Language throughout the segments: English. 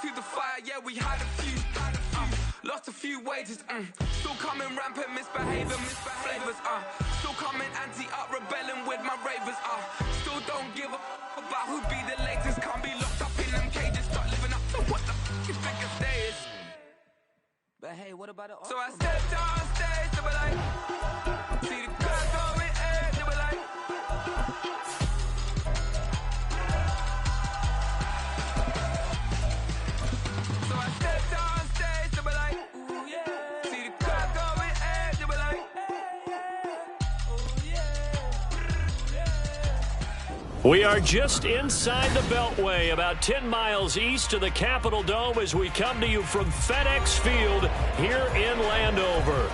through the fire, yeah, we had a few. Lost a few wages, still coming rampant, misbehaving, flavors, still coming anti-up, rebelling with my ravers, still don't give a about who be the latest, can't be locked up in them cages, start living up to what the you think a day is. But hey, what about it? So I stepped on stage, they were like, see the crowd going, they were like, so I stepped on stage, they were like, ooh yeah, see the crowd going, they were like, ooh yeah. We are just inside the Beltway, about 10 miles east of the Capitol Dome as we come to you from FedEx Field here in Landover.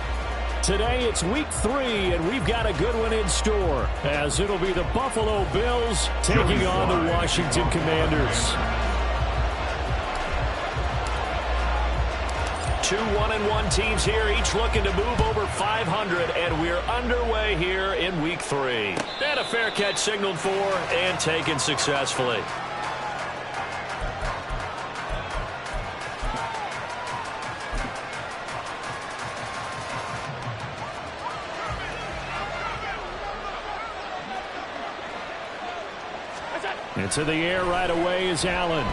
Today it's week 3, and we've got a good one in store, as it'll be the Buffalo Bills taking on the Washington Commanders. 2 1-1 teams here, each looking to move over 500, and we're underway here in week 3. And a fair catch signaled for and taken successfully. Into the air right away is Allen.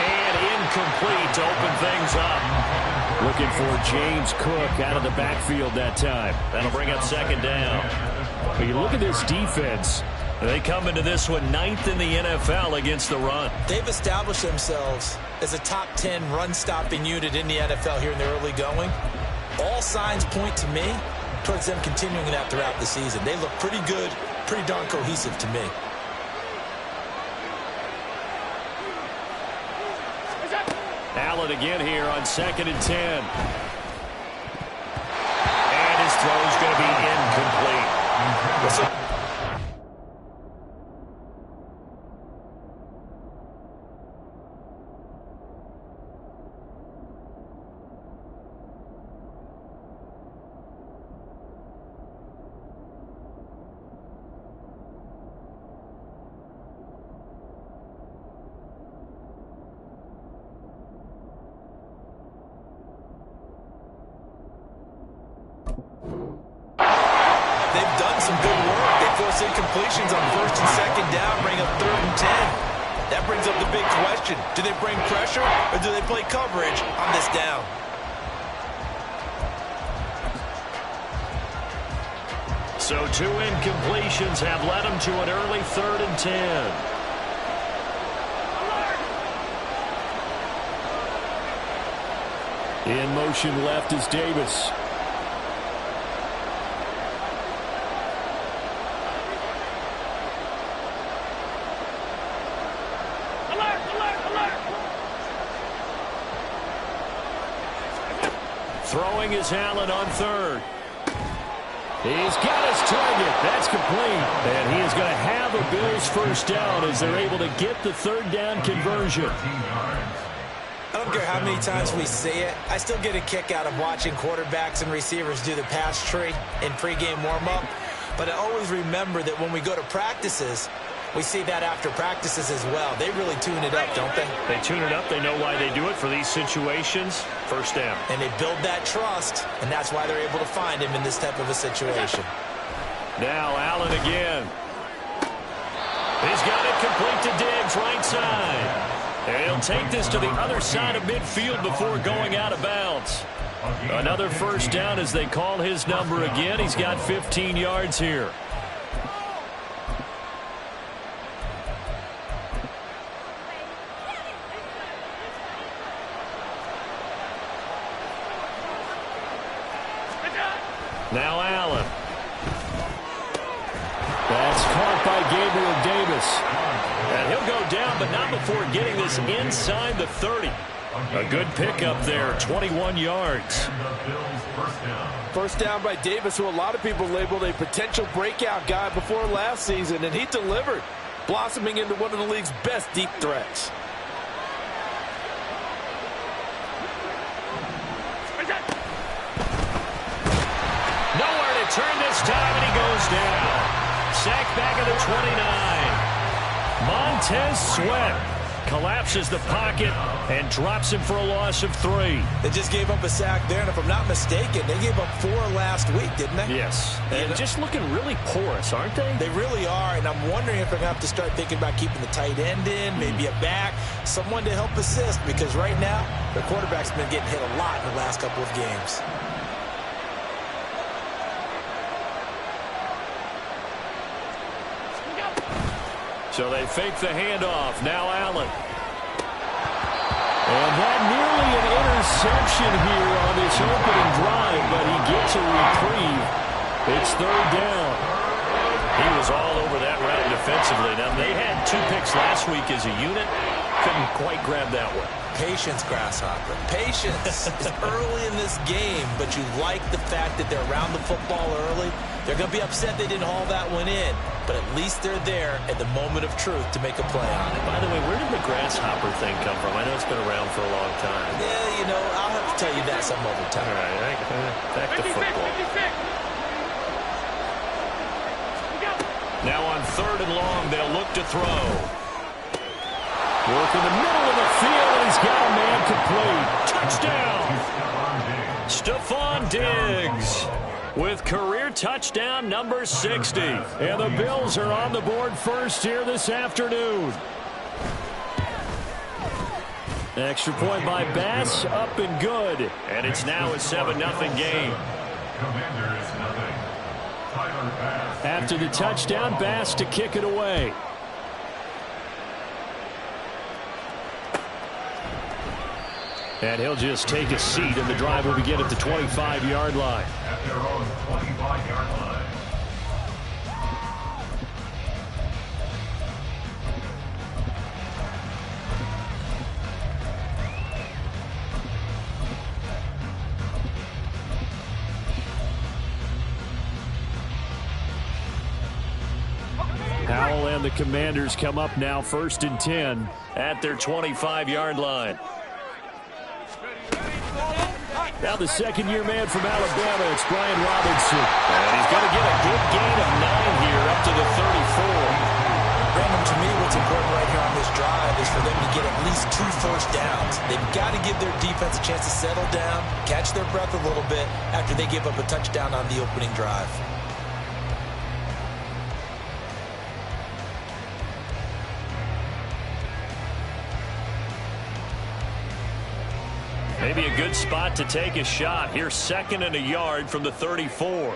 And incomplete to open things up. Looking for James Cook out of the backfield that time. That'll bring up second down. But you look at this defense. They come into this one 9th in the NFL against the run. They've established themselves as a top 10 run-stopping unit in the NFL here in the early going. All signs point to me towards them continuing that throughout the season. They look pretty good, pretty darn cohesive to me. Allen again here on 2nd and 10. And his throw's going to be incomplete. Incompletions on 1st and 2nd down, bring up 3rd and 10. That brings up the big question. Do they bring pressure or do they play coverage on this down? So 2 incompletions have led them to an early 3rd and 10. In motion left is Davis. Throwing is Allen on 3rd. He's got his target. That's complete. And he is going to have a Bills first down as they're able to get the 3rd down conversion. I don't care how many times we see it. I still get a kick out of watching quarterbacks and receivers do the pass tree in pregame warm-up. But I always remember that when we go to practices, we see that after practices as well. They really tune it up, don't they? They tune it up. They know why they do it for these situations. First down. And they build that trust, and that's why they're able to find him in this type of a situation. Now Allen again. He's got it complete to Diggs, right side. And he'll take this to the other side of midfield before going out of bounds. Another first down as they call his number again. He's got 15 yards here. Now Allen. That's caught by Gabriel Davis. And he'll go down, but not before getting this inside the 30. A good pickup there, 21 yards. First down by Davis, who a lot of people labeled a potential breakout guy before last season, and he delivered, blossoming into one of the league's best deep threats. Turn this time, and he goes down. Sacked back at the 29. Montez Sweat collapses the pocket and drops him for a loss of 3. They just gave up a sack there, and if I'm not mistaken, they gave up 4 last week, didn't they? Yes. And just looking really porous, aren't they? They really are, and I'm wondering if they're going to have to start thinking about keeping the tight end in, maybe a back, someone to help assist, because right now, the quarterback's been getting hit a lot in the last couple of games. So they fake the handoff. Now Allen. And that nearly an interception here on this opening drive, but he gets a reprieve. It's 3rd down. He was all over that route defensively. Now, they had 2 picks last week as a unit. Couldn't quite grab that one. Patience, Grasshopper. Patience is early in this game, but you like the fact that they're around the football early. They're going to be upset they didn't haul that one in, but at least they're there at the moment of truth to make a play on it. By the way, where did the Grasshopper thing come from? I know it's been around for a long time. Yeah, you know, I'll have to tell you that some other time. All right, back to football. Now on 3rd and long, they'll look to throw. Work in the middle of the field, and he's got a man complete. Touchdown! Stephon Diggs with career touchdown number 60. And the Bills are on the board first here this afternoon. Extra point by Bass, up and good. And it's now a 7-0 game. After the touchdown, Bass to kick it away. And he'll just take a seat, and the drive will begin at the 25-yard line. At their own 25-yard line. Howell and the Commanders come up now 1st and 10 at their 25-yard line. Now the second-year man from Alabama, it's Brian Robinson. And he's going to get a good gain of 9 here up to the 34. Brandon, to me, what's important right here on this drive is for them to get at least 2 first downs. They've got to give their defense a chance to settle down, catch their breath a little bit after they give up a touchdown on the opening drive. Maybe a good spot to take a shot. Here's 2nd and a yard from the 34.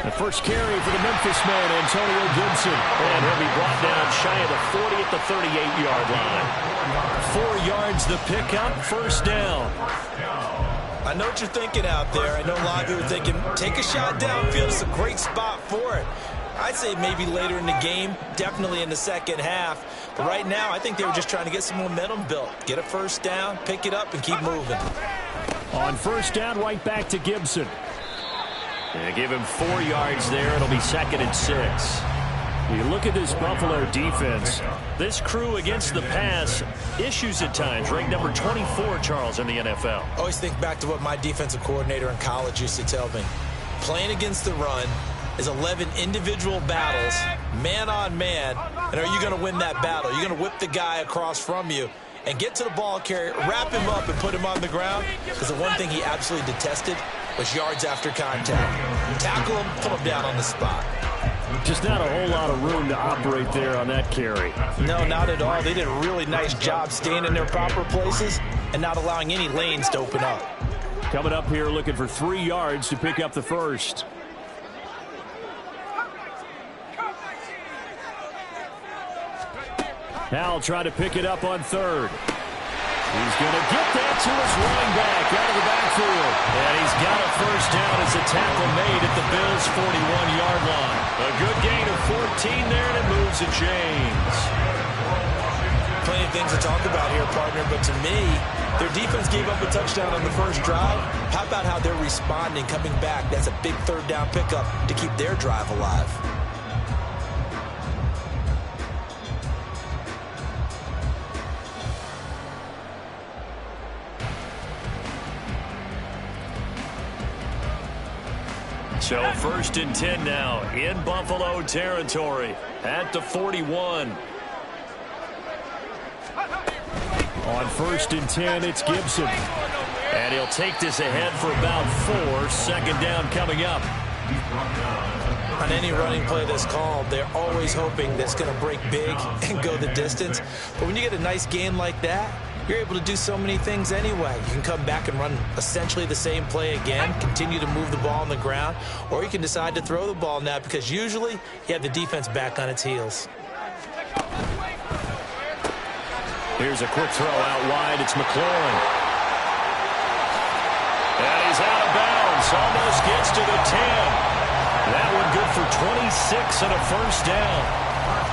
The first carry for the Memphis man, Antonio Gibson. And he'll be brought down shy of the 40 at the 38-yard line. 4 yards the pickup, 1st down. I know what you're thinking out there. I know a lot of you are thinking, take a shot downfield. It's a great spot for it. I'd say maybe later in the game, definitely in the second half. But right now, I think they were just trying to get some momentum built. Get a first down, pick it up, and keep moving. On 1st down, right back to Gibson. And give him 4 yards there. It'll be 2nd and 6. You look at this Buffalo defense. This crew against the pass, issues at times. Ranked number 24, Charles, in the NFL. Always think back to what my defensive coordinator in college used to tell me. Playing against the run is 11 individual battles, man on man, and are you going to win that battle? You're going to whip the guy across from you and get to the ball carrier, wrap him up, and put him on the ground, because the one thing he absolutely detested was yards after contact. Tackle him, put him down on the spot. Just not a whole lot of room to operate there on that carry. No, not at all. They did a really nice job staying in their proper places and not allowing any lanes to open up. Coming up here looking for 3 yards to pick up the first. Howell trying to pick it up on 3rd. He's going to get that to his running back out of the backfield. And he's got a first down as a tackle made at the Bills' 41-yard line. A good gain of 14 there, and it moves the chains. Plenty of things to talk about here, partner, but to me, their defense gave up a touchdown on the first drive. How about how they're responding, coming back? That's a big 3rd down pickup to keep their drive alive. So 1st and 10 now in Buffalo territory at the 41. On 1st and 10, it's Gibson. And he'll take this ahead for about 4. Second down coming up. On any running play that's called, they're always hoping that it's going to break big and go the distance. But when you get a nice game like that, you're able to do so many things anyway. You can come back and run essentially the same play again, continue to move the ball on the ground, or you can decide to throw the ball now because usually you have the defense back on its heels. Here's a quick throw out wide. It's McLaurin. And he's out of bounds. Almost gets to the 10. That one good for 26 and a first down.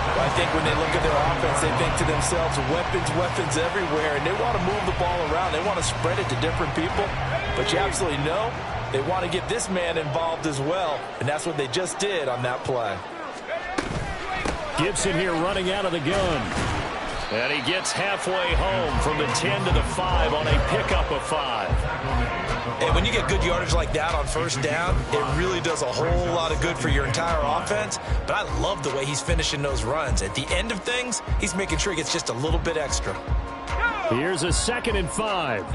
Well, I think when they look at their offense, they think to themselves, weapons everywhere, and they want to move the ball around. They want to spread it to different people. But you absolutely know they want to get this man involved as well, and that's what they just did on that play. Gibson here running out of the gun. And he gets halfway home from the 10 to the 5 on a pickup of 5. And when you get good yardage like that on first down, it really does a whole lot of good for your entire offense. But I love the way he's finishing those runs. At the end of things, he's making sure he gets just a little bit extra. Here's a 2nd and 5.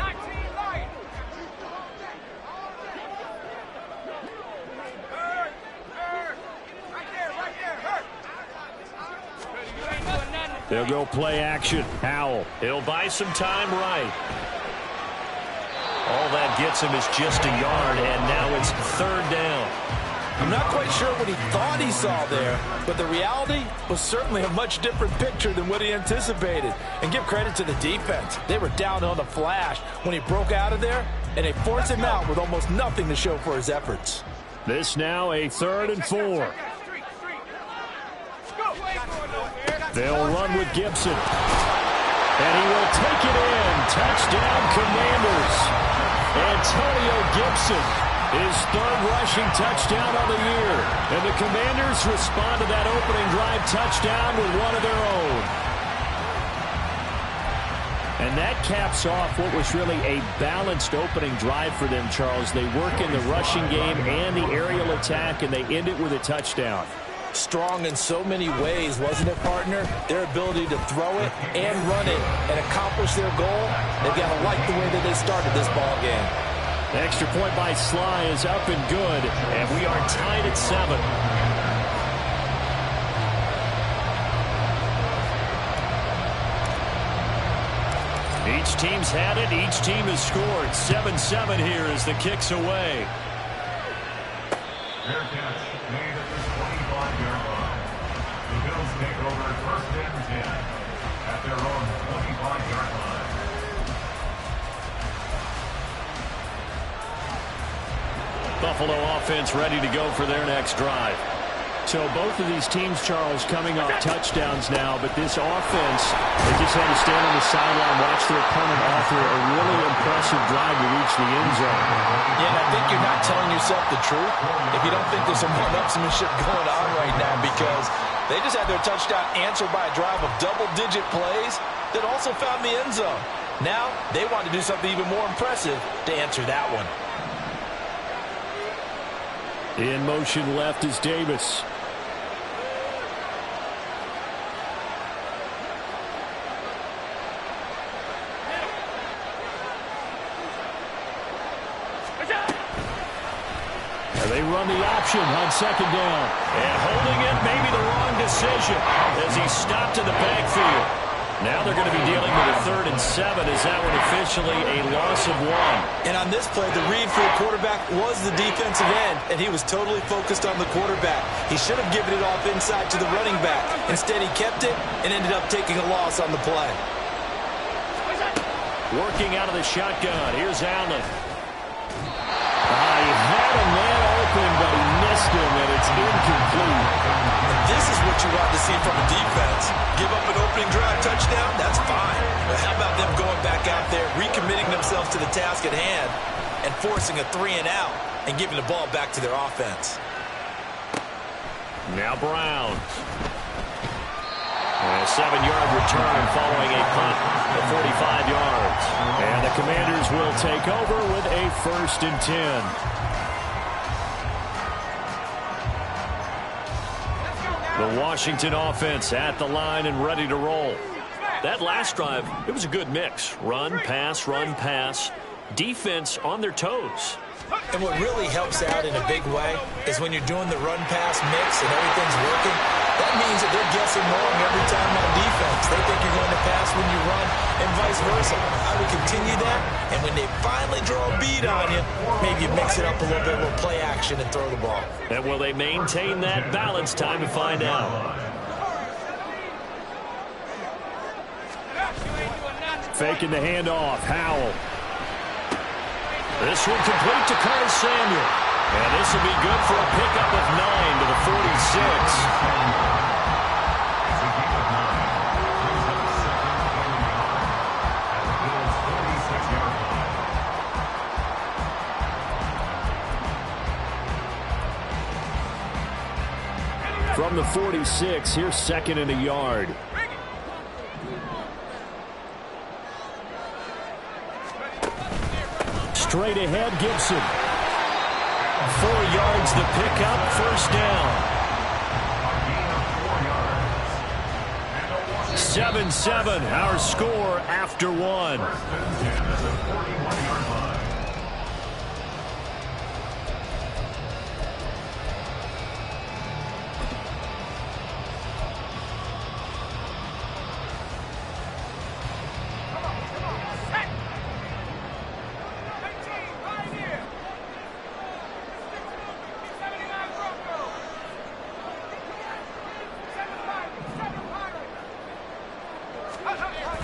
They'll go play action. Howell. He'll buy some time right. All that gets him is just a yard, and now it's 3rd down. I'm not quite sure what he thought he saw there, but the reality was certainly a much different picture than what he anticipated. And give credit to the defense. They were down on the flash when he broke out of there, and they forced him out with almost nothing to show for his efforts. This now a 3rd and 4. They'll run with Gibson. And he will take it in. Touchdown, Commanders. Antonio Gibson, his 3rd rushing touchdown of the year. And the Commanders respond to that opening drive touchdown with one of their own. And that caps off what was really a balanced opening drive for them, Charles. They work in the rushing game and the aerial attack, and they end it with a touchdown. Strong in so many ways, wasn't it, partner? Their ability to throw it and run it and accomplish their goal, they've got to like the way that they started this ball game. The extra point by Sly is up and good, and we are tied at 7. Each team's had it. Each team has scored. 7-7 here as the kick's away. Fair catch made at the 25-yard line. The Bills take over 1st and 10 at their own 25-yard line. Buffalo offense ready to go for their next drive. So both of these teams, Charles, coming off touchdowns now, but this offense, they just had to stand on the sideline, watch their opponent offer a really impressive drive to reach the end zone. Yeah, and I think you're not telling yourself the truth if you don't think there's some one-upsmanship going on right now, because they just had their touchdown answered by a drive of double-digit plays that also found the end zone. Now, they want to do something even more impressive to answer that one. In motion left is Davis. And they run the option on 2nd down. And holding it may be the wrong decision as he stopped in the backfield. Now they're going to be dealing with a 3rd and 7 as that one officially a loss of 1. And on this play, the read for the quarterback was the defensive end, and he was totally focused on the quarterback. He should have given it off inside to the running back. Instead, he kept it and ended up taking a loss on the play. Working out of the shotgun. Here's Allen. He had a man open, but he missed him, and it's incomplete. And this is what you want to see from a defense. Give up an opening drive touchdown, that's fine. But how about them going back out there, recommitting themselves to the task at hand, and forcing a 3-and-out and giving the ball back to their offense. Now Brown. And a 7-yard return following a punt of 45 yards. And the Commanders will take over with a 1st and 10. The Washington offense at the line and ready to roll. That last drive, it was a good mix. Run, pass, defense on their toes. And what really helps out in a big way is when you're doing the run-pass mix and everything's working, that means that they're guessing wrong every time on defense. They think you're going to pass when you run and vice versa. I would continue that, and when they finally draw a beat on you, maybe you mix it up a little bit, a little play action, and throw the ball. And will they maintain that balance? Time to find out. Faking the handoff, Howell. This one complete to Curtis Samuel. And this will be good for a pickup of 9 to the 46. From the 46, here's 2nd and a yard. Straight ahead, Gibson. 4 yards the pickup, first down. 7-7, our score after 1.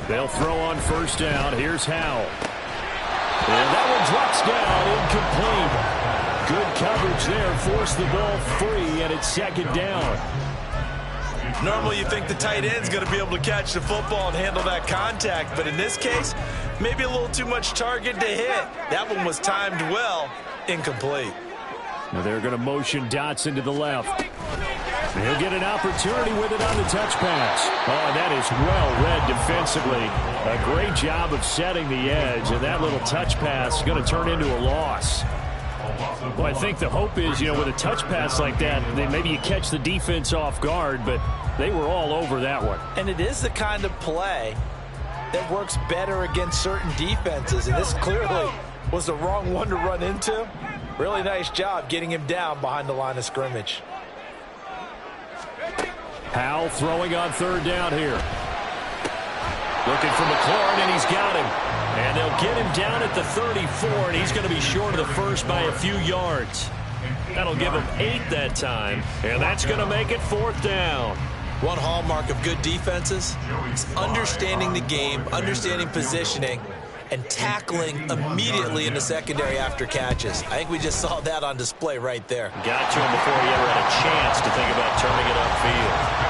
They'll throw on first down. Here's Howell. And that one drops down, incomplete. Good coverage there. Forced the ball free, and it's 2nd down. Normally you think the tight end's going to be able to catch the football and handle that contact, but in this case, maybe a little too much target to hit. That one was timed well. Incomplete. Now they're going to motion Dotson to the left. He'll get an opportunity with it on the touch pass. Oh, that is well read defensively. A great job of setting the edge, and that little touch pass is going to turn into a loss. Well, I think the hope is, with a touch pass like that, maybe you catch the defense off guard, but they were all over that one. And it is the kind of play that works better against certain defenses, and this clearly was the wrong one to run into. Really nice job getting him down behind the line of scrimmage. Howell throwing on 3rd down here. Looking for McLaurin, and he's got him. And they'll get him down at the 34, and he's going to be short of the first by a few yards. That'll give him 8 that time, and that's going to make it 4th down. One hallmark of good defenses is understanding the game, understanding positioning, and tackling immediately in the secondary after catches. I think we just saw that on display right there. Got to him before he ever had a chance to think about turning it upfield.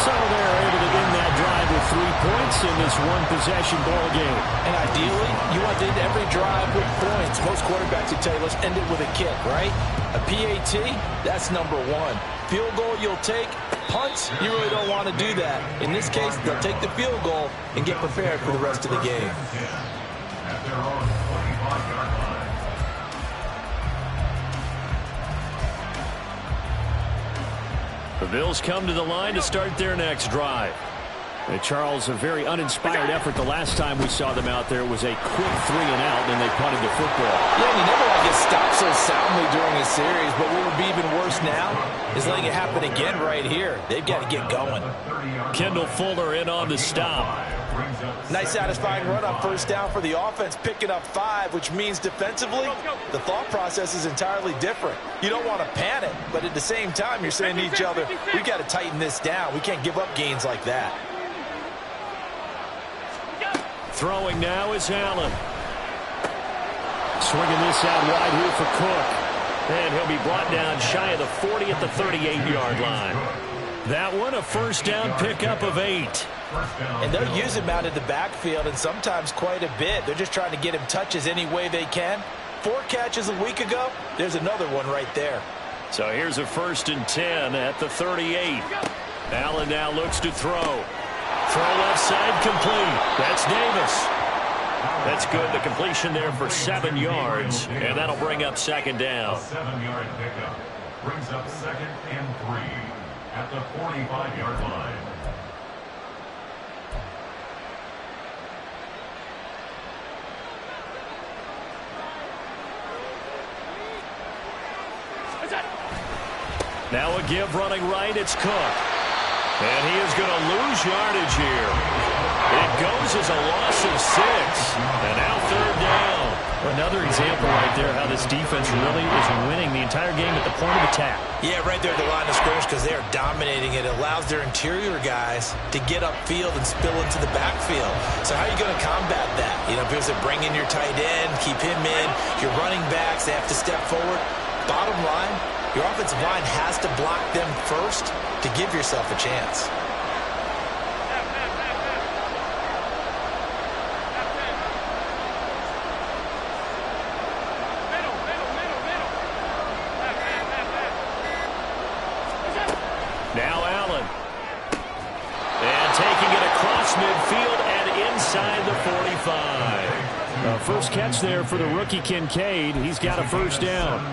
So they're able to end that drive with 3 points in this one-possession ball game. And ideally, you want to end every drive with points. Most quarterbacks would tell you, let's end it with a kick, right? A PAT, that's number 1. Field goal you'll take. Punts, you really don't want to do that. In this case, they'll take the field goal and get prepared for the rest of the game. At their own 25-yard line. The Bills come to the line to start their next drive. And Charles, a very uninspired effort. The last time we saw them out there was a quick 3 and out, and they punted the football. Yeah, and you never want to get stopped so soundly during a series, but what would be even worse now is letting it happen again right here. They've got to get going. Kendall Fuller in on the stop. Nice satisfying run on first down for the offense, picking up 5, which means defensively, the thought process is entirely different. You don't want to panic, but at the same time, you're saying to each other, we've got to tighten this down. We can't give up gains like that. Throwing now is Allen. Swinging this out wide here for Cook. And he'll be brought down shy of the 40 at the 38-yard line. That one, a first down pickup of 8. And they'll use him out in the backfield, and sometimes quite a bit. They're just trying to get him touches any way they can. 4 catches a week ago, there's another one right there. So here's a 1st and 10 at the 38. Allen now looks to throw. Throw left side complete. That's Davis. That's good. The completion there for 7 yards, and that'll bring up 2nd down. A 7-yard pickup brings up 2nd and 3. at the 45-yard line. Now a give running right, it's Cook. And he is going to lose yardage here. It goes as a loss of 6. And now third down. Another example right there how this defense really is winning the entire game at the point of attack. Yeah, right there at the line of scrimmage because they are dominating it. It allows their interior guys to get upfield and spill into the backfield. So how are you going to combat that? You know, because they bring in your tight end, keep him in. Your running backs, they have to step forward. Bottom line, your offensive line has to block them first to give yourself a chance. Now Allen. And taking it across midfield and inside the 45. First catch there for the rookie Kincaid. He's got a first down.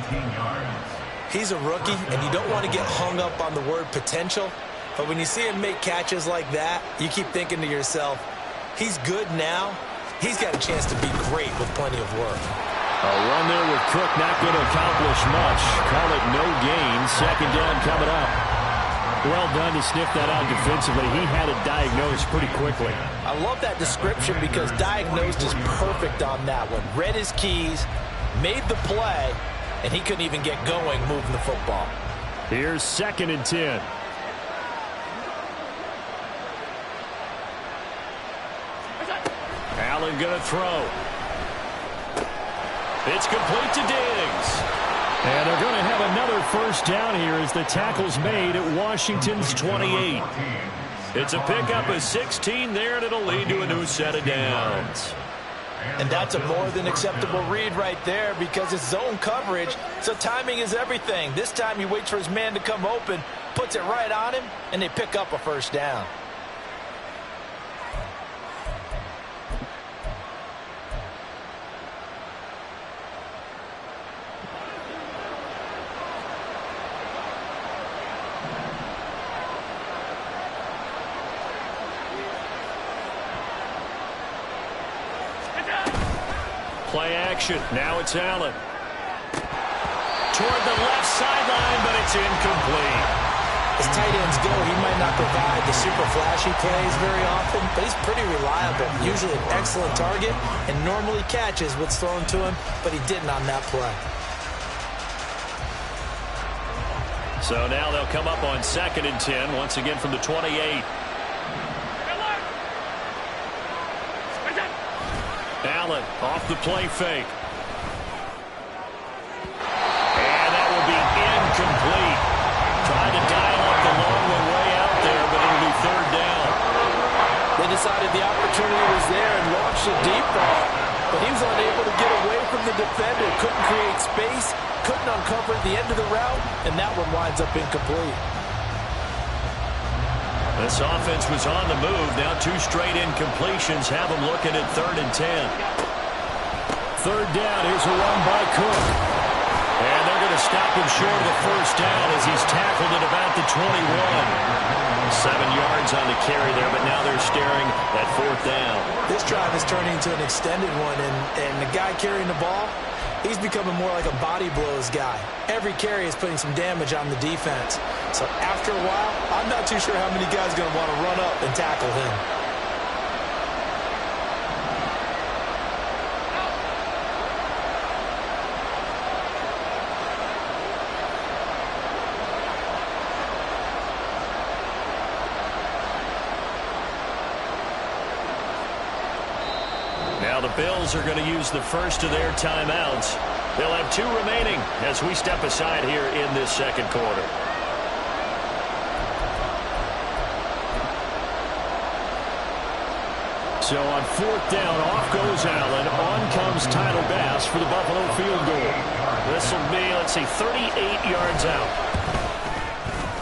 He's a rookie, and you don't want to get hung up on the word potential. But when you see him make catches like that, you keep thinking to yourself, he's good now. He's got a chance to be great with plenty of work. A run there with Cook not going to accomplish much. Call it no gain. Second down coming up. Well done to sniff that out defensively. He had it diagnosed pretty quickly. I love that description because diagnosed is perfect on that one. Read his keys, made the play, and he couldn't even get going moving the football. Here's 2nd and 10. Allen going to throw. It's complete to Diggs. And they're going to have another first down here as the tackle's made at Washington's 28. It's a pickup of 16 there, and it'll lead to a new set of downs. And that's a more than acceptable read right there because it's zone coverage, so timing is everything. This time he waits for his man to come open, puts it right on him, and they pick up a first down. Play action. Now it's Allen. Toward the left sideline, but it's incomplete. As tight ends go, he might not provide the super flashy plays very often, but he's pretty reliable. Usually an excellent target and normally catches what's thrown to him, but he didn't on that play. So now they'll come up on 2nd and 10, once again from the 28. Allen off the play fake. And that will be incomplete. Trying to dial up the long way out there, but it'll be third down. They decided the opportunity was there and launched a deep ball, but he was unable to get away from the defender. Couldn't create space, couldn't uncover the end of the route, and that one winds up incomplete. This offense was on the move. Now 2 straight incompletions have them looking at 3rd and 10. Third down. Here's a run by Cook. And they're going to stop him short of the first down as he's tackled at about the 21. 7 yards on the carry there, but now they're staring at 4th down. This drive is turning into an extended one, and the guy carrying the ball, he's becoming more like a body blows guy. Every carry is putting some damage on the defense. So after a while, I'm not too sure how many guys are going to want to run up and tackle him. Now the Bills are going to use the first of their timeouts. They'll have 2 remaining as we step aside here in this second quarter. So on 4th down, off goes Allen. On comes Tyler Bass for the Buffalo field goal. This will be, let's see, 38 yards out.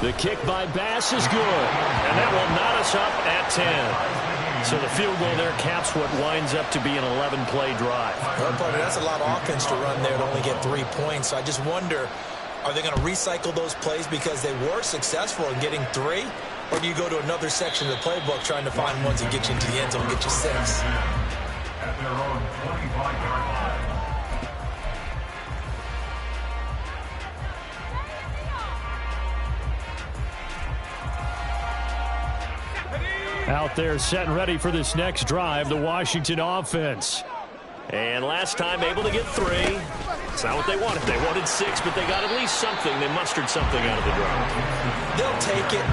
The kick by Bass is good. And that will knot us up at 10. So the field goal there caps what winds up to be an 11-play drive. Well, partner, that's a lot of offense to run there to only get 3 points. So I just wonder, Are they going to recycle those plays because they were successful in getting 3? Or do you go to another section of the playbook trying to find ones that get you into the end zone and get you 6? At their own 25-yard line. Out there set and ready for this next drive, the Washington offense. And last time able to get 3. It's not what they wanted. They wanted 6, but they got at least something. They mustered something out of the drive. They'll take it.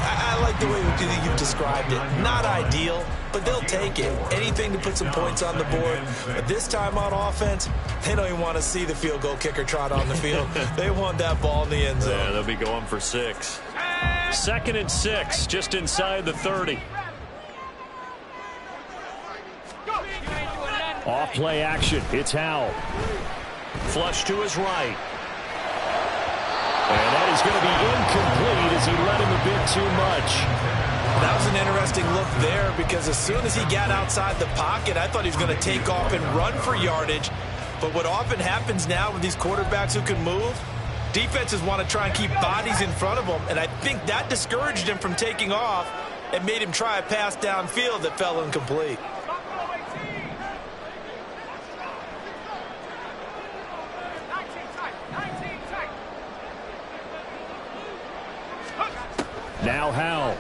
I like the way you described it. Not ideal, but they'll take it. Anything to put some points on the board. But this time on offense, they don't even want to see the field goal kicker trot on the field. They want that ball in the end zone. Yeah, they'll be going for 6. 2nd and 6, just inside the 30. Off play action. It's Howell. Flush to his right. And that is going to be incomplete as he let him a bit too much. That was an interesting look there because as soon as he got outside the pocket, I thought he was going to take off and run for yardage. But what often happens now with these quarterbacks who can move, defenses want to try and keep bodies in front of them. And I think that discouraged him from taking off and made him try a pass downfield that fell incomplete. Now Howell.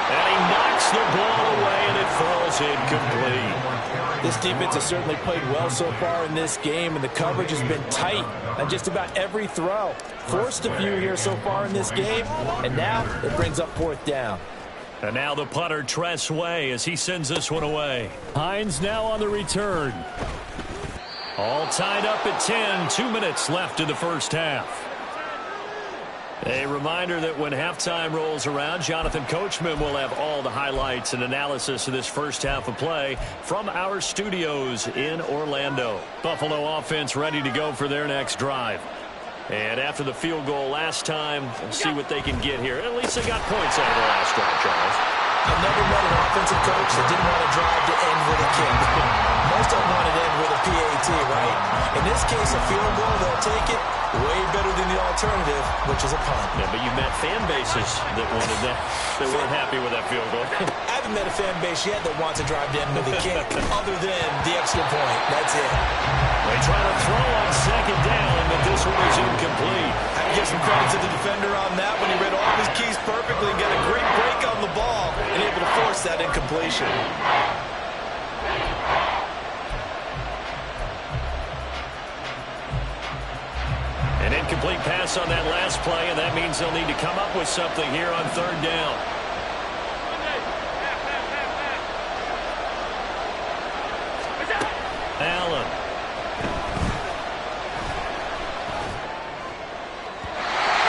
And he knocks the ball away, and it falls incomplete. This defense has certainly played well so far in this game, and the coverage has been tight on just about every throw. Forced a few here so far in this game, and now it brings up 4th down. And now the punter, Tress Way, as he sends this one away. Hines now on the return. All tied up at 10. 2 minutes left in the first half. A reminder that when halftime rolls around, Jonathan Coachman will have all the highlights and analysis of this first half of play from our studios in Orlando. Buffalo offense ready to go for their next drive. And after the field goal last time, we'll see what they can get here. At least they got points out of the last drive, Charles. I've never met an offensive coach that didn't want to drive to end with a kick. Most of them want to end with a PAT, right? In this case, a field goal, they'll take it. Way better than the alternative, which is a punt. Yeah, but you met fan bases that wanted that. They weren't happy with that field goal. I haven't met a fan base yet that wants to drive to end with a kick other than the extra point. That's it. They try to throw on 2nd down, but this one is incomplete. I give some credit to the defender on that when he read all his keys perfectly and got a great break on the ball and able to force that incompletion. An incomplete pass on that last play, and that means they'll need to come up with something here on 3rd down. Allen.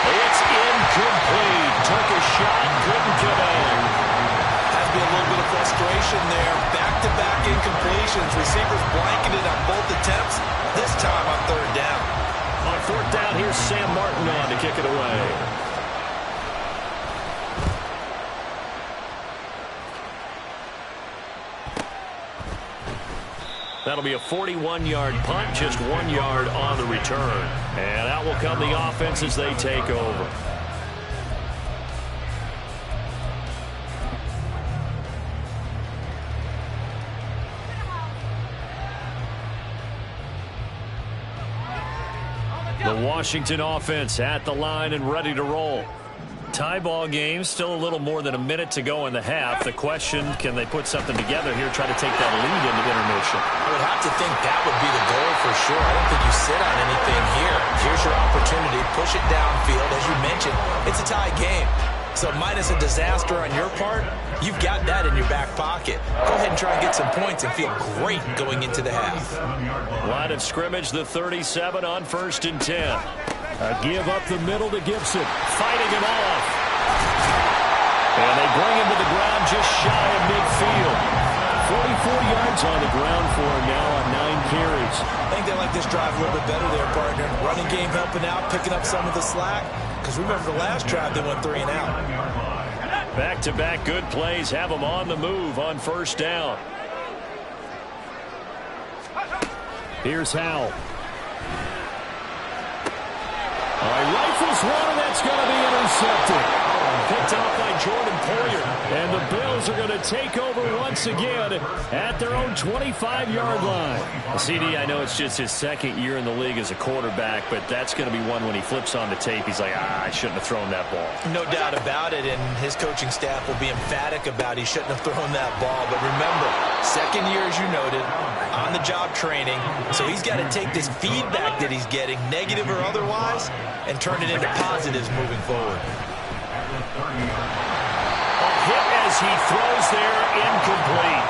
It's incomplete. Took a shot, couldn't connect. Has to be a little bit of frustration there. Back-to-back incompletions. Receivers blanketed on both attempts. This time on 3rd down. On 4th down, here's Sam Martin on to kick it away. That'll be a 41-yard punt, just 1 yard on the return. And out will come the offense as they take over. The Washington offense at the line and ready to roll. Tie ball game, still a little more than a minute to go in the half. The question, can they put something together here, try to take that lead into intermission? I would have to think that would be the goal for sure. I don't think you sit on anything here. Here's your opportunity. Push it downfield. As you mentioned, it's a tie game. So minus a disaster on your part, you've got that in your back pocket. Go ahead and try and get some points and feel great going into the half. Line of scrimmage, the 37 on 1st and 10. A give up the middle to Gibson. Fighting him off. And they bring him to the ground just shy of midfield. 44 yards on the ground for him now on 9 carries. I think they like this drive a little bit better there, partner. Running game helping out, picking up some of the slack. Because remember the last drive, they went 3 and out. Back-to-back good plays have them on the move on 1st down. Here's Howell. He rifles one, and that's going to be intercepted. Picked off by Jordan Poyer. And the Bills are going to take over once again at their own 25-yard line. CD, I know it's just his second year in the league as a quarterback, but that's going to be one when he flips on the tape. He's like, I shouldn't have thrown that ball. No doubt about it, and his coaching staff will be emphatic about he shouldn't have thrown that ball. But remember, second year, as you noted, on-the-job training, so he's got to take this feedback that he's getting, negative or otherwise, and turn it into positives moving forward. A hit as he throws there, incomplete.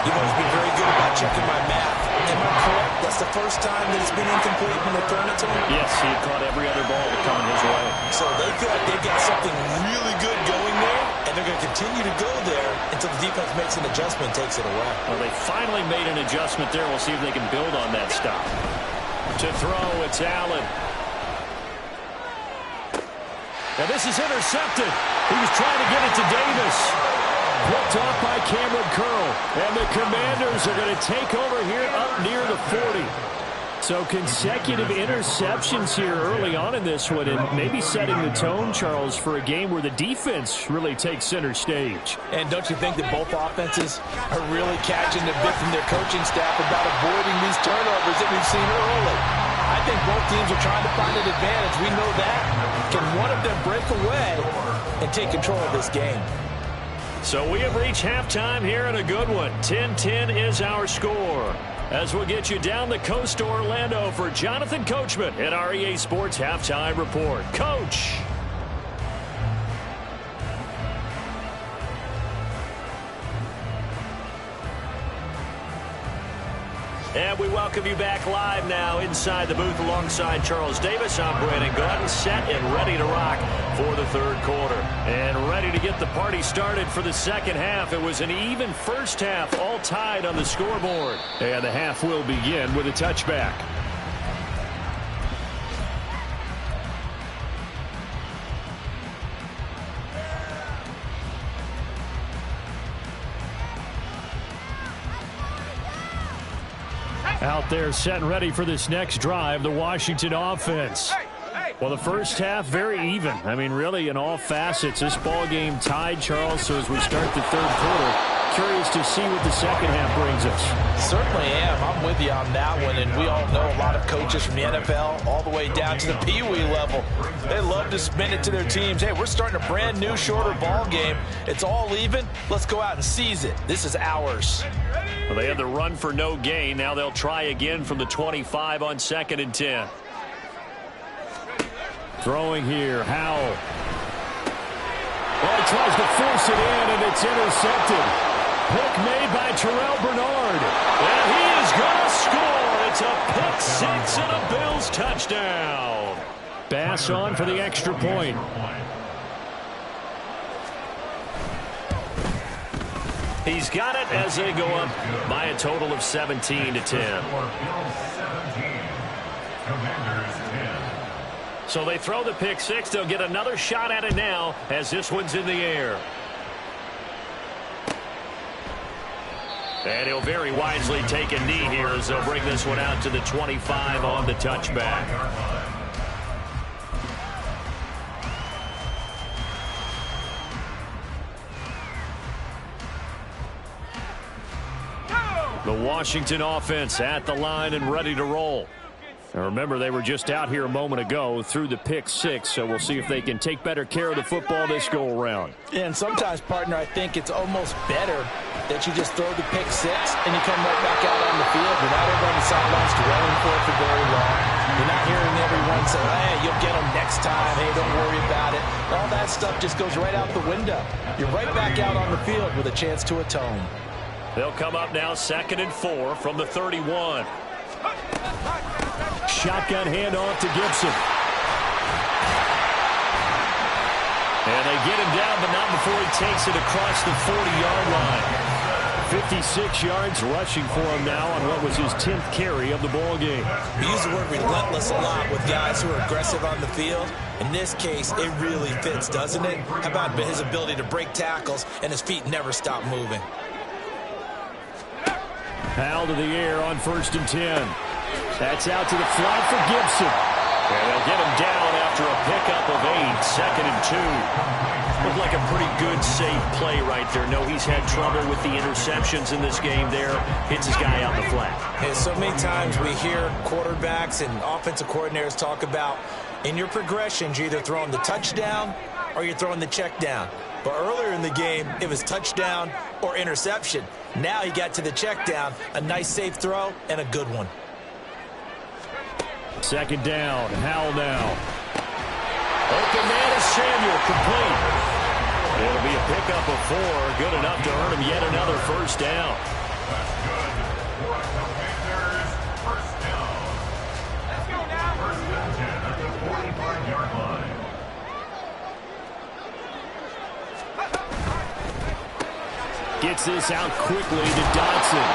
You've always been very good about checking my math. Am I correct? That's the first time that it's been incomplete when they're throwing it to him? Yes, he had caught every other ball that coming his way. So they feel like they've got something really good going there, and they're going to continue to go there until the defense makes an adjustment and takes it away. Well, they finally made an adjustment there. We'll see if they can build on that stop. To throw, it's Allen. And this is intercepted. He was trying to get it to Davis. Picked off by Cameron Curl. And the Commanders are going to take over here up near the 40. So consecutive interceptions here early on in this one, and maybe setting the tone, Charles, for a game where the defense really takes center stage. And don't you think that both offenses are really catching the bit from their coaching staff about avoiding these turnovers that we've seen early? I think both teams are trying to find an advantage. We know that. Can one of them break away and take control of this game? So we have reached halftime here in a good one. 10-10 is our score. As we'll get you down the coast to Orlando for Jonathan Coachman at our EA Sports Halftime Report. Coach. And we welcome you back live now inside the booth alongside Charles Davis. I'm Brandon Gaudin, set and ready to rock for the third quarter. And ready to get the party started for the second half. It was an even first half, all tied on the scoreboard. And the half will begin with a touchback. Out there set and ready for this next drive, the Washington offense. Well, the first half, very even. I mean, really, in all facets, this ball game tied, Charles. So as we start the third quarter, curious to see what the second half brings us. Certainly am. I'm with you on that one. And we all know a lot of coaches from the NFL all the way down to the Pee Wee level. They love to spin it to their teams. Hey, we're starting a brand new, shorter ball game. It's all even. Let's go out and seize it. This is ours. Well, they had the run for no gain. Now they'll try again from the 25 on 2nd and 10. Throwing here, Howell. Well, he tries to force it in, and it's intercepted. Pick made by Terrell Bernard. And he is going to score. It's a pick six and a Bills touchdown. Bass on for the extra point. He's got it as they go up by a total of 17-10. So they throw the pick six. They'll get another shot at it now as this one's in the air. And he'll very wisely take a knee here as they'll bring this one out to the 25 on the touchback. The Washington offense at the line and ready to roll. Now remember, they were just out here a moment ago through the pick six, so we'll see if they can take better care of the football this go-around. And sometimes, partner, I think it's almost better that you just throw the pick six and you come right back out on the field. You're not over on the sidelines dwelling for it for very long. You're not hearing everyone say, hey, you'll get them next time. Hey, don't worry about it. All that stuff just goes right out the window. You're right back out on the field with a chance to atone. They'll come up now 2nd and 4 from the 31. Shotgun handoff to Gibson. And they get him down, but not before he takes it across the 40-yard line. 56 yards rushing for him now on what was his 10th carry of the ball game. We use the word relentless a lot with guys who are aggressive on the field. In this case, it really fits, doesn't it? How about his ability to break tackles and his feet never stop moving? Powell to the air on 1st and 10. That's out to the flat for Gibson. And they'll get him down after a pickup of 8, 2nd and 2. Looked like a pretty good, safe play right there. No, he's had trouble with the interceptions in this game there. Hits his guy out in the flat. And so many times we hear quarterbacks and offensive coordinators talk about in your progressions, you're either throwing the touchdown or you're throwing the check down. But earlier in the game, it was touchdown or interception. Now he got to the check down, a nice safe throw, and a good one. 2nd down, Howell now. Open man is Samuel, complete. It'll be a pickup of 4, good enough to earn him yet another first down. That's good. For the Commanders, first down. Let's go now. 1st and 10 at the 45-yard line. Gets this out quickly to Dotson.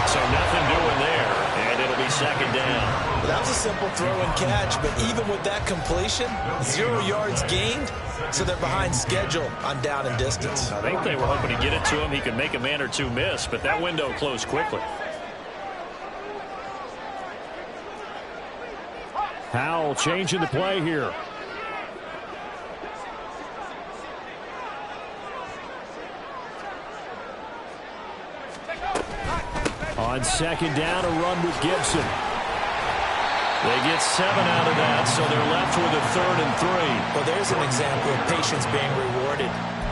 So nothing doing there, and it'll be 2nd down. Well, that was a simple throw and catch, but even with that completion, 0 yards gained, so they're behind schedule on down and distance. I think they were hoping to get it to him. He could make a man or two miss, but that window closed quickly. Howell changing the play here. On 2nd down, a run with Gibson. They get 7 out of that, so they're left with a 3rd and 3. Well, there's an example of patience being rewarded.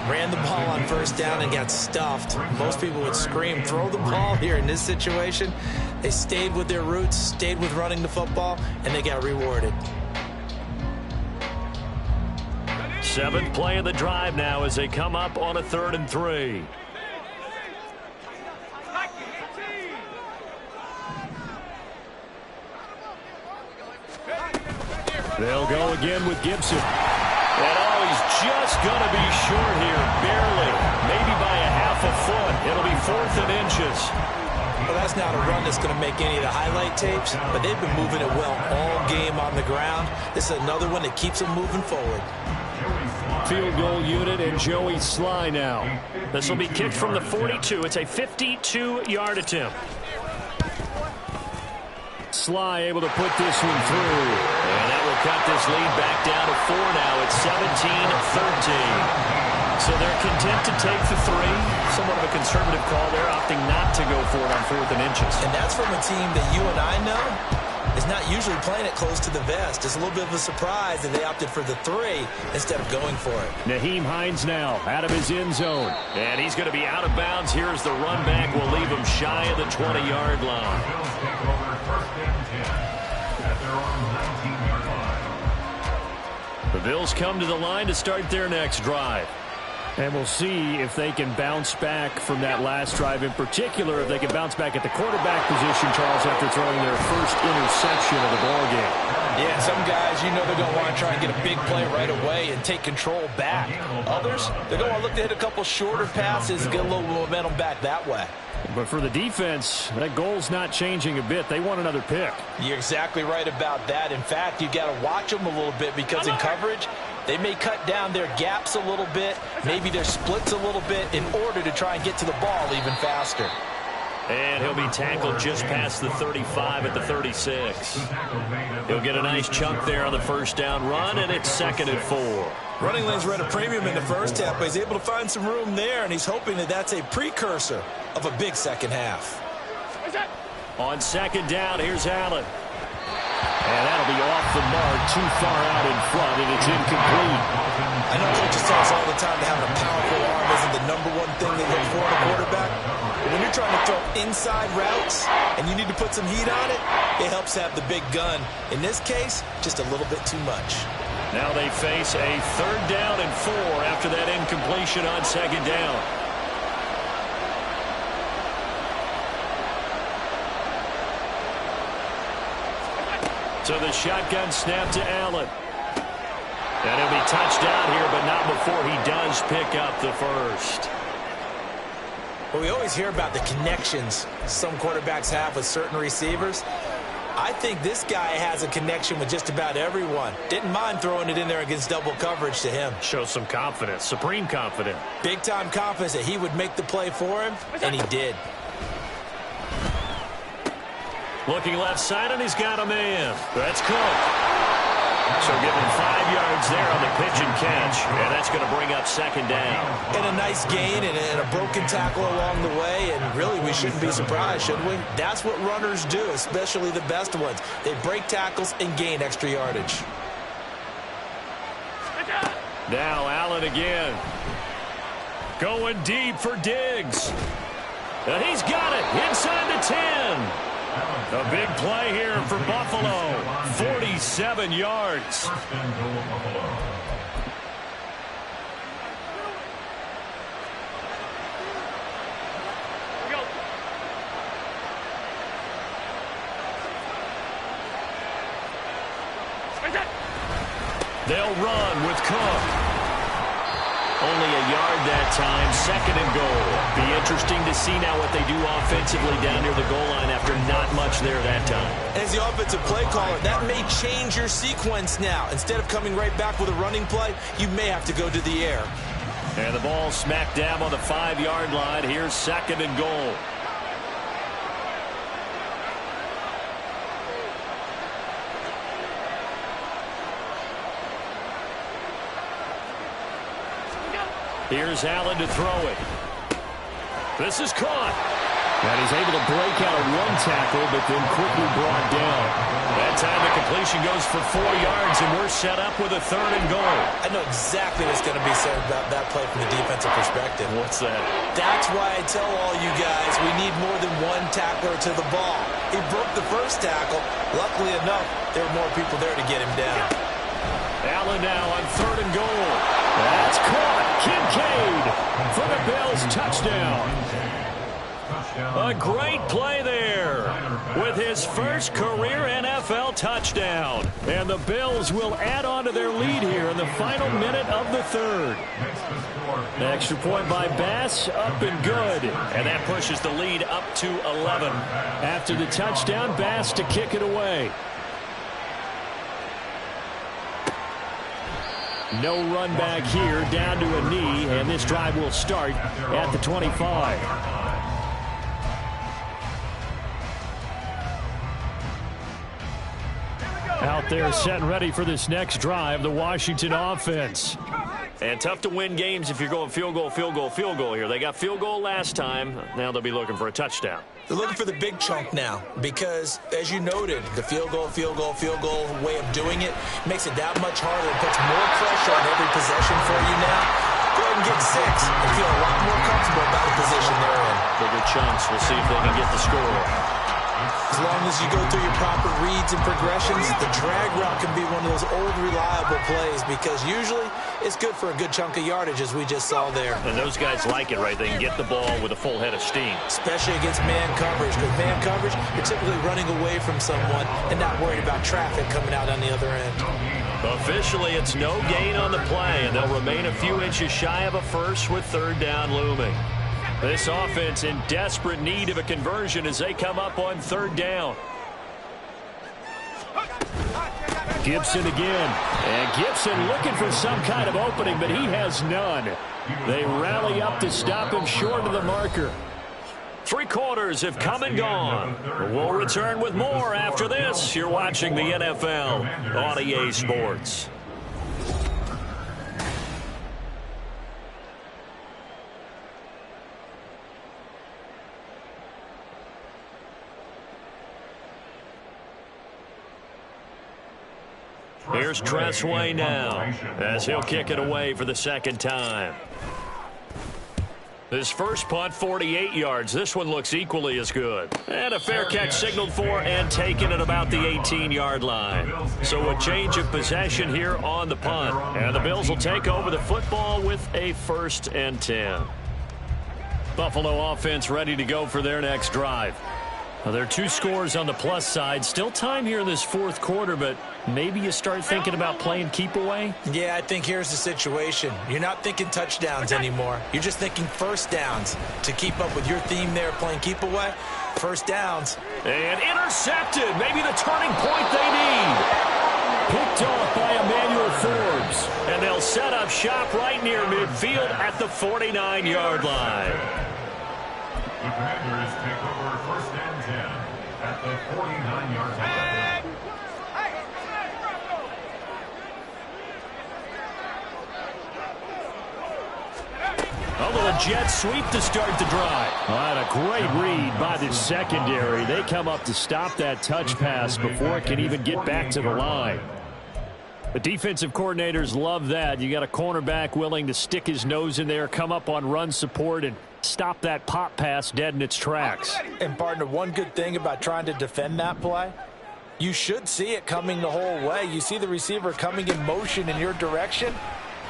Ran the ball on 1st down and got stuffed. Most people would scream, throw the ball here. In this situation, they stayed with their roots, stayed with running the football, and they got rewarded. 7th play of the drive now as they come up on a 3rd and 3. They'll go again with Gibson. And he's just going to be short here, barely, maybe by a half a foot. It'll be 4th and inches. Well, that's not a run that's going to make any of the highlight tapes, but they've been moving it well all game on the ground. This is another one that keeps them moving forward. Field goal unit and Joey Sly now. This will be kicked from the 42. It's a 52-yard attempt. Sly able to put this one through. And that will cut this lead back down to 4 now. It's 17-13. So they're content to take the 3. Somewhat of a conservative call there, opting not to go for it on 4th and inches. And that's from a team that you and I know is not usually playing it close to the vest. It's a little bit of a surprise that they opted for the 3 instead of going for it. Nyheim Hines now out of his end zone. And he's going to be out of bounds. Here's the run back. Will leave him shy of the 20-yard line. Bills take over 1st and 10 at their own 19-yard line. The Bills come to the line to start their next drive. And we'll see if they can bounce back from that last drive. In particular, if they can bounce back at the quarterback position, Charles, after throwing their first interception of the ballgame. Yeah, some guys, you know they're going to want to try and get a big play right away and take control back. Others, they're going to look to hit a couple shorter passes and get a little momentum back that way. But for the defense, that goal's not changing a bit. They want another pick. You're exactly right about that. In fact, you got to watch them a little bit because in coverage, they may cut down their gaps a little bit, maybe their splits a little bit in order to try and get to the ball even faster. And he'll be tackled just past the 35 at the 36. He'll get a nice chunk there on the first down run, and it's 2nd and 4. Running lanes were at a premium in the first half, but he's able to find some room there, and he's hoping that that's a precursor of a big second half. On 2nd down, here's Allen. And that'll be off the mark, too far out in front, and it's incomplete. I know coaches tell us all the time that having a powerful arm isn't the #1 thing they look for in a quarterback. But when you're trying to throw inside routes and you need to put some heat on it, it helps have the big gun. In this case, just a little bit too much. Now they face a 3rd down and 4 after that incompletion on 2nd down. So the shotgun snap to Allen. And he'll be touched down here, but not before he does pick up the first. Well, we always hear about the connections some quarterbacks have with certain receivers. I think this guy has a connection with just about everyone. Didn't mind throwing it in there against double coverage to him. Shows some confidence, supreme confidence. Big-time confidence that he would make the play for him, and he did. Looking left side, and he's got a man. That's Cook. So give him 5 yards there on the pitch and catch, and that's going to bring up second down. And a nice gain and a broken tackle along the way, and really we shouldn't be surprised, should we? That's what runners do, especially the best ones. They break tackles and gain extra yardage. Now Allen again. Going deep for Diggs. And he's got it inside the 10. A big play here for Buffalo. 47 yards. First and goal, Buffalo. They'll run with Cook. Only a yard that time, second and goal. Be interesting to see now what they do offensively down near the goal line after not much there that time. As the offensive play caller, that may change your sequence now. Instead of coming right back with a running play, you may have to go to the air. And the ball smack dab on the 5-yard line. Here's second and goal. Here's Allen to throw it. This is caught. And he's able to break out of one tackle, but then quickly brought down. That time the completion goes for 4 yards, and we're set up with a third and goal. I know exactly what's going to be said about that play from the defensive perspective. What's that? That's why I tell all you guys we need more than one tackler to the ball. He broke the first tackle. Luckily enough, there were more people there to get him down. Allen now on third and goal. That's caught. Kincaid for the Bills touchdown. A great play there with his first career NFL touchdown. And the Bills will add on to their lead here in the final minute of the third. The extra point by Bass, up and good. And that pushes the lead up to 11. After the touchdown, Bass to kick it away. No run back here, down to a knee, and this drive will start at the 25. Out there set and ready for this next drive, the Washington offense. And tough to win games if you're going field goal, field goal, field goal here. They got field goal last time. Now they'll be looking for a touchdown. They're looking for the big chunk now because, as you noted, the field goal way of doing it makes it that much harder. It puts more pressure on every possession for you now. Go ahead and get 6 and feel a lot more comfortable about the position they're in. Bigger chunks. We'll see if they can get the score. As long as you go through your proper reads and progressions, the drag route can be one of those old reliable plays because usually it's good for a good chunk of yardage, as we just saw there. And those guys like it, right? They can get the ball with a full head of steam. Especially against man coverage, because man coverage, you're typically running away from someone and not worried about traffic coming out on the other end. Officially, it's no gain on the play, and they'll remain a few inches shy of a first with third down looming. This offense in desperate need of a conversion as they come up on third down. Gibson again. And Gibson looking for some kind of opening, but he has none. They rally up to stop him short of the marker. 3 quarters have come and gone. We'll return with more after this. You're watching the NFL on EA Sports. Here's Tressway now as he'll kick it away for the second time. His first punt, 48 yards. This one looks equally as good. And a fair catch signaled for and taken at about the 18-yard line. So a change of possession here on the punt. And the Bills will take over the football with a 1st and 10. Buffalo offense ready to go for their next drive. Well, there are 2 scores on the plus side. Still time here in this 4th quarter, but maybe you start thinking about playing keep away? Yeah, I think here's the situation. You're not thinking touchdowns anymore. You're just thinking first downs. To keep up with your theme there, playing keep away, first downs. And intercepted. Maybe the turning point they need. Picked off by Emmanuel Forbes. And they'll set up shop right near midfield at the 49-yard line. The Commanders take over 1st and 10 at the 49-yard line. Although a jet sweep to start the drive. And a great read by the secondary. They come up to stop that touch pass before it can even get back to the line. The defensive coordinators love that. You got a cornerback willing to stick his nose in there, come up on run support, and stop that pop pass dead in its tracks. And, partner, one good thing about trying to defend that play, you should see it coming the whole way. You see the receiver coming in motion in your direction.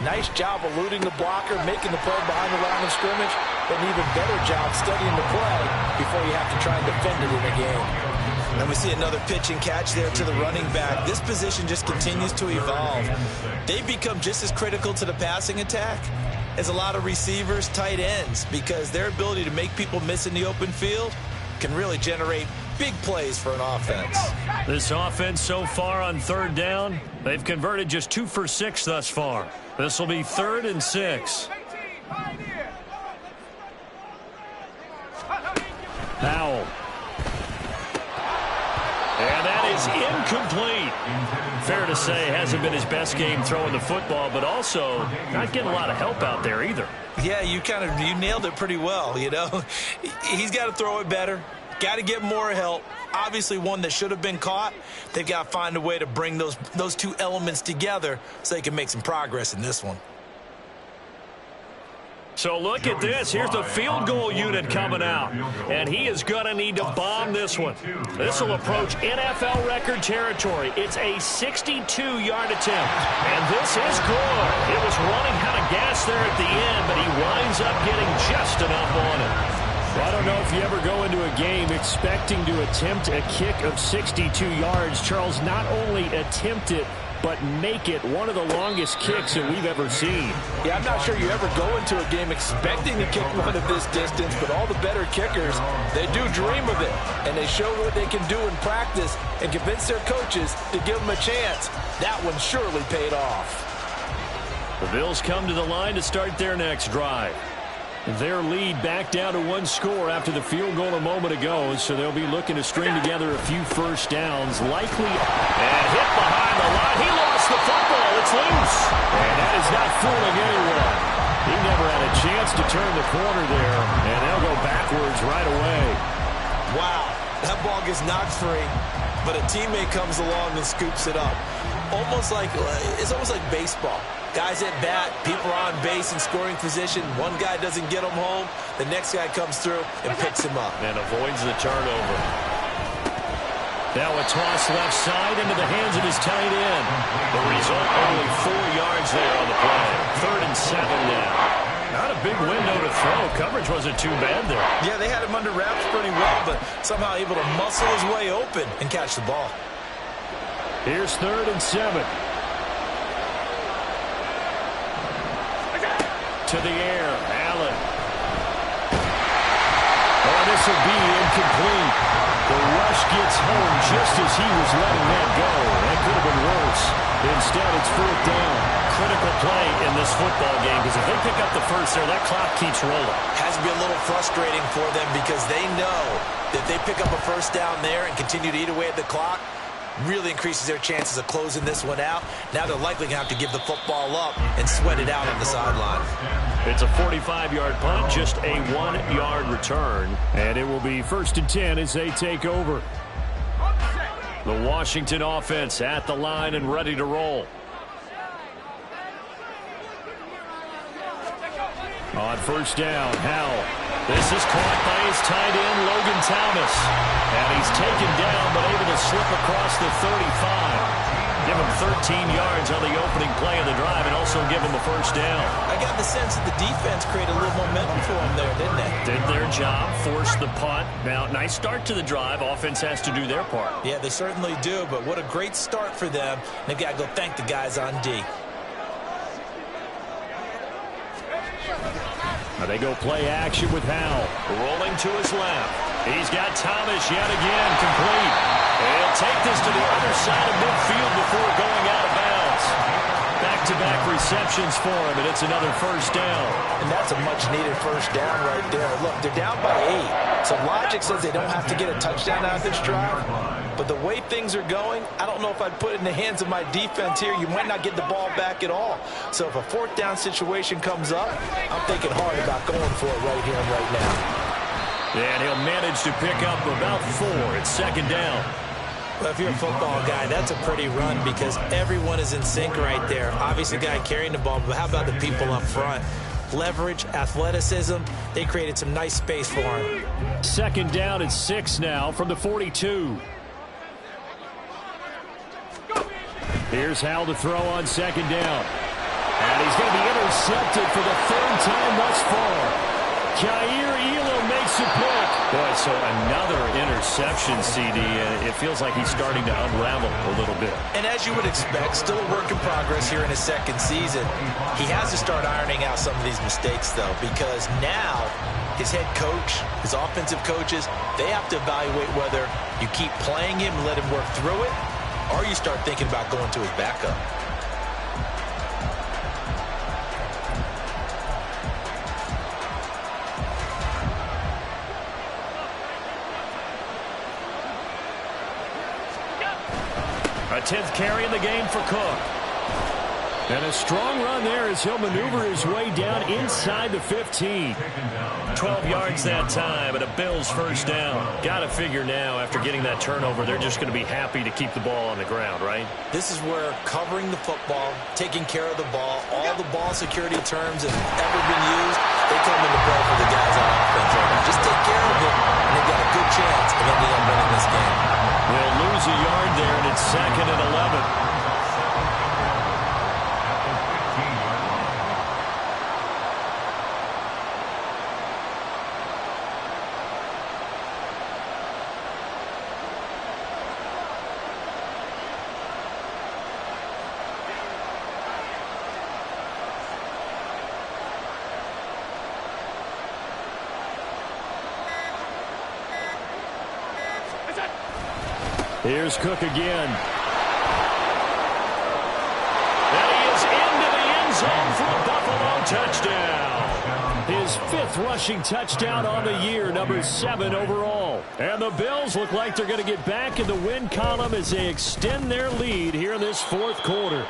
Nice job eluding the blocker, making the play behind the line of scrimmage, but an even better job studying the play before you have to try and defend it in a game. And we see another pitch and catch there to the running back. This position just continues to evolve. They've become just as critical to the passing attack as a lot of receivers, tight ends, because their ability to make people miss in the open field can really generate big plays for an offense. This offense so far on third down, they've converted just 2 for 6 thus far. This will be 3rd and 6. Powell. And that is incomplete. Fair to say, hasn't been his best game throwing the football, but also not getting a lot of help out there either. Yeah, you nailed it pretty well, you know. He's got to throw it better. Got to get more help. Obviously one that should have been caught. They've got to find a way to bring those two elements together so they can make some progress in this one. So look at this. Here's the field goal unit coming out. And he is going to need to bomb this one. This will approach NFL record territory. It's a 62-yard attempt. And this is good. It was running out of gas there at the end, but he winds up getting just enough on it. I don't know if you ever go into a game expecting to attempt a kick of 62 yards. Charles, not only attempt it, but make it one of the longest kicks that we've ever seen. Yeah, I'm not sure you ever go into a game expecting to kick one of this distance, but all the better kickers, they do dream of it, and they show what they can do in practice and convince their coaches to give them a chance. That one surely paid off. The Bills come to the line to start their next drive. Their lead back down to 1 score after the field goal a moment ago, so they'll be looking to string together a few first downs, likely, and hit behind the line. He lost the football. It's loose. And that is not fooling anyone. He never had a chance to turn the corner there, and they'll go backwards right away. Wow, that ball gets knocked free, but a teammate comes along and scoops it up. It's almost like baseball. Guys at bat, people are on base in scoring position. One guy doesn't get him home. The next guy comes through and picks him up. And avoids the turnover. Now a toss left side into the hands of his tight end. The result, only 4 yards there on the play. 3rd and 7 now. Not a big window to throw. Coverage wasn't too bad there. Yeah, they had him under wraps pretty well, but somehow able to muscle his way open and catch the ball. Here's 3rd and 7. To the air, Allen. Oh, this will be incomplete. The rush gets home just as he was letting that go. That could have been worse. Instead, it's 4th down. Critical play in this football game, because if they pick up the first there, that clock keeps rolling. Has to be a little frustrating for them because they know that they pick up a first down there and continue to eat away at the clock, really increases their chances of closing this one out. Now they're likely going to have to give the football up and sweat it out on the sideline. It's a 45-yard punt, just a 1-yard return. And it will be 1st and 10 as they take over. The Washington offense at the line and ready to roll. On 1st down, Howell. This is caught by his tight end, Logan Thomas. And he's taken down, but able to slip across the 35. Give him 13 yards on the opening play of the drive and also give him a 1st down. I got the sense that the defense created a little momentum for him there, didn't they? Did their job, forced the punt. Now, nice start to the drive. Offense has to do their part. Yeah, they certainly do, but what a great start for them. They've got to go thank the guys on D. Now they go play action with Howell. Rolling to his left. He's got Thomas yet again, complete. He'll take this to the other side of midfield before going out of bounds. Back-to-back receptions for him, and it's another 1st down. And that's a much-needed 1st down right there. Look, they're down by 8. So logic says they don't have to get a touchdown out of this drive. But the way things are going, I don't know if I'd put it in the hands of my defense here. You might not get the ball back at all. So if a fourth down situation comes up, I'm thinking hard about going for it right here and right now. And he'll manage to pick up about 4. It's second down. Well, if you're a football guy, that's a pretty run because everyone is in sync right there. Obviously, the guy carrying the ball, but how about the people up front? Leverage, athleticism, they created some nice space for him. Second down and 6 now from the 42. Here's Howell to throw on second down. And he's going to be intercepted for the 3rd time thus far. Jair Elam makes a pick. Boy, so another interception, CD. It feels like he's starting to unravel a little bit. And as you would expect, still a work in progress here in his second season. He has to start ironing out some of these mistakes, though, because now his head coach, his offensive coaches, they have to evaluate whether you keep playing him and let him work through it, or you start thinking about going to his backup. A 10th carry in the game for Cook. And a strong run there as he'll maneuver his way down inside the 15. 12 yards that time and a Bills first down. Got to figure now after getting that turnover, they're just going to be happy to keep the ball on the ground, right? This is where covering the football, taking care of the ball, all the ball security terms that have ever been used, they come into play for the guys on offense right now. Just take care of it, and they've got a good chance of ending up winning this game. They'll lose a yard there, and it's 2nd and 11. Here's Cook again. And he is into the end zone for a Buffalo touchdown. His 5th rushing touchdown on the year, number 7 overall. And the Bills look like they're going to get back in the win column as they extend their lead here in this 4th quarter.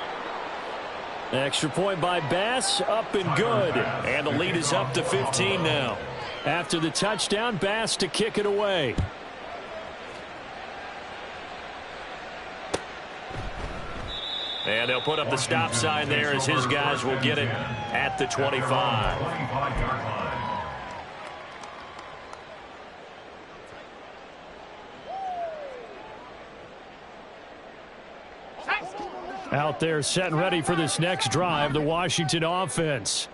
Extra point by Bass, up and good. And the lead is up to 15 now. After the touchdown, Bass to kick it away. And they'll put up the stop sign there as his guys will get it at the 25. Out there set and ready for this next drive, the Washington offense.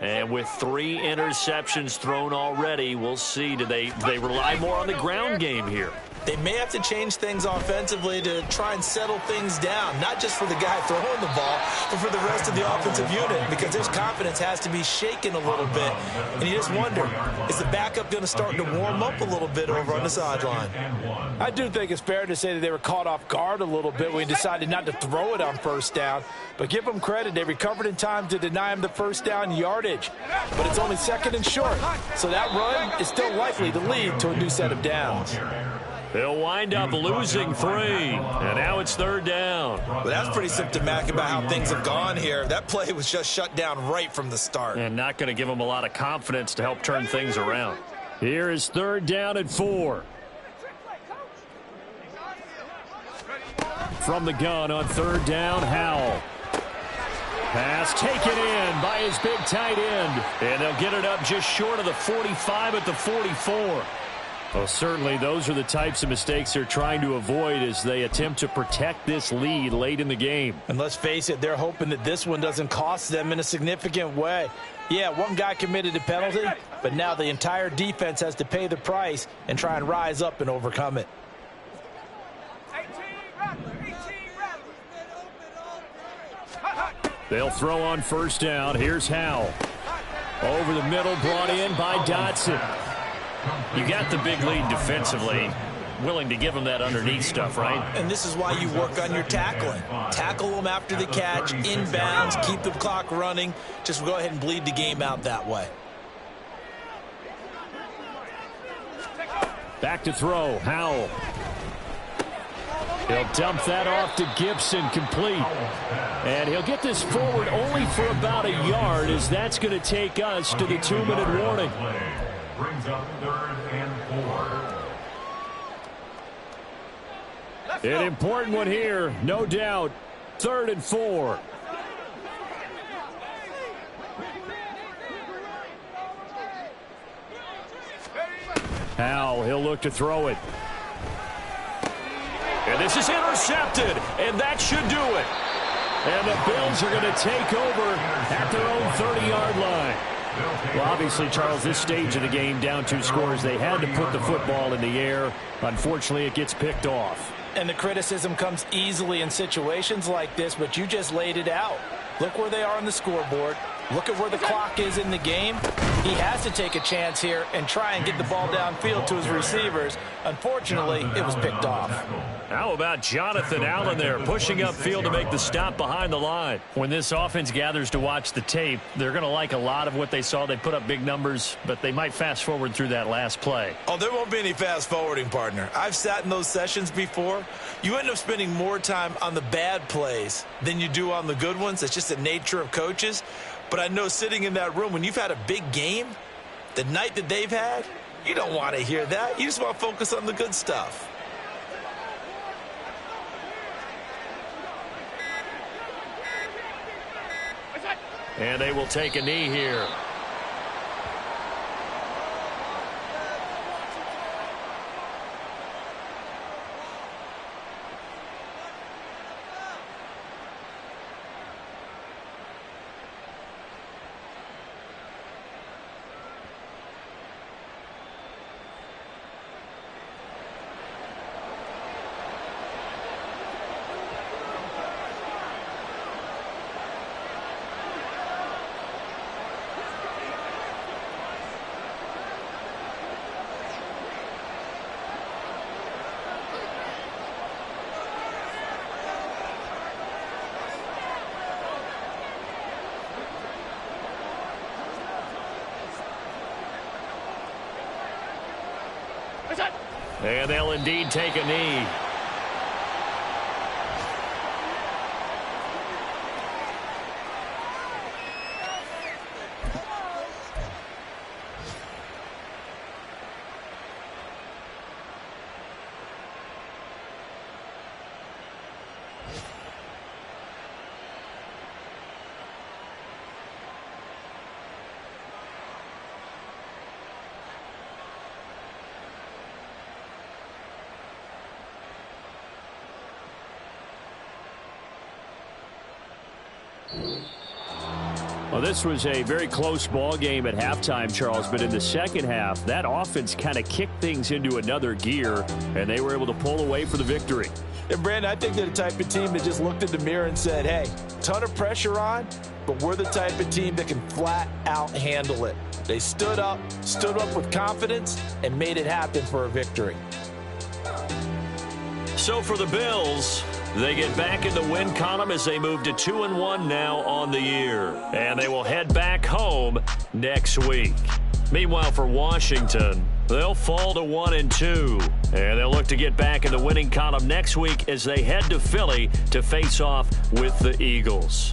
And with 3 interceptions thrown already, we'll see. Do they rely more on the ground game here? They may have to change things offensively to try and settle things down, not just for the guy throwing the ball, but for the rest of the offensive unit, because their confidence has to be shaken a little bit. And you just wonder, is the backup going to start to warm up a little bit over on the sideline? I do think it's fair to say that they were caught off guard a little bit when he decided not to throw it on first down. But give them credit. They recovered in time to deny him the first down yardage. But it's only 2nd and short. So that run is still likely to lead to a new set of downs. They'll wind up losing 3. And now it's 3rd down. Well, that's pretty symptomatic about how things have gone here. That play was just shut down right from the start. And not going to give them a lot of confidence to help turn things around. Here is 3rd down and 4. From the gun on 3rd down, Howell. Pass taken in by his big tight end. And they'll get it up just short of the 45 at the 44. Well, certainly those are the types of mistakes they're trying to avoid as they attempt to protect this lead late in the game. And let's face it, they're hoping that this one doesn't cost them in a significant way. Yeah, one guy committed a penalty, but now the entire defense has to pay the price and try and rise up and overcome it. They'll throw on first down. Here's Howell. Over the middle, brought in by Dotson. You got the big lead defensively. Willing to give them that underneath stuff, right? And this is why you work on your tackling. Tackle them after the catch, inbounds, keep the clock running. Just go ahead and bleed the game out that way. Back to throw, Howell. He'll dump that off to Gibson, complete. And he'll get this forward only for about a yard, as that's going to take us to the 2-minute warning. Brings up 3rd and 4. An important one here, no doubt. 3rd and 4. Howell, he'll look to throw it. And this is intercepted, and that should do it. And the Bills are going to take over at their own 30-yard line. Well, obviously, Charles, this stage of the game, down 2 scores, they had to put the football in the air. Unfortunately, it gets picked off. And the criticism comes easily in situations like this, but you just laid it out. Look where they are on the scoreboard. Look at where the clock is in the game. He has to take a chance here and try and get the ball downfield to his receivers. Unfortunately, it was picked off. How about Jonathan Allen there, pushing upfield to make the stop behind the line? When this offense gathers to watch the tape, they're going to like a lot of what they saw. They put up big numbers, but they might fast forward through that last play. Oh, there won't be any fast forwarding, partner. I've sat in those sessions before. You end up spending more time on the bad plays than you do on the good ones. It's just the nature of coaches. But I know sitting in that room, when you've had a big game, the night that they've had, you don't want to hear that. You just want to focus on the good stuff. And they will take a knee here. And they'll indeed take a knee. Well, this was a very close ball game at halftime, Charles, but in the second half, that offense kind of kicked things into another gear, and they were able to pull away for the victory. And, Brandon, I think they're the type of team that just looked in the mirror and said, hey, ton of pressure on, but we're the type of team that can flat out handle it. They stood up with confidence, and made it happen for a victory. So for the Bills, they get back in the win column as they move to 2-1 now on the year. And they will head back home next week. Meanwhile, for Washington, they'll fall to 1-2. And they'll look to get back in the winning column next week as they head to Philly to face off with the Eagles.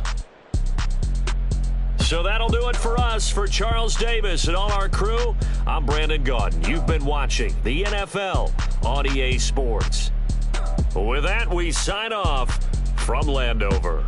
So that'll do it for us. For Charles Davis and all our crew, I'm Brandon Gaudin. You've been watching the NFL on EA Sports. With that, we sign off from Landover.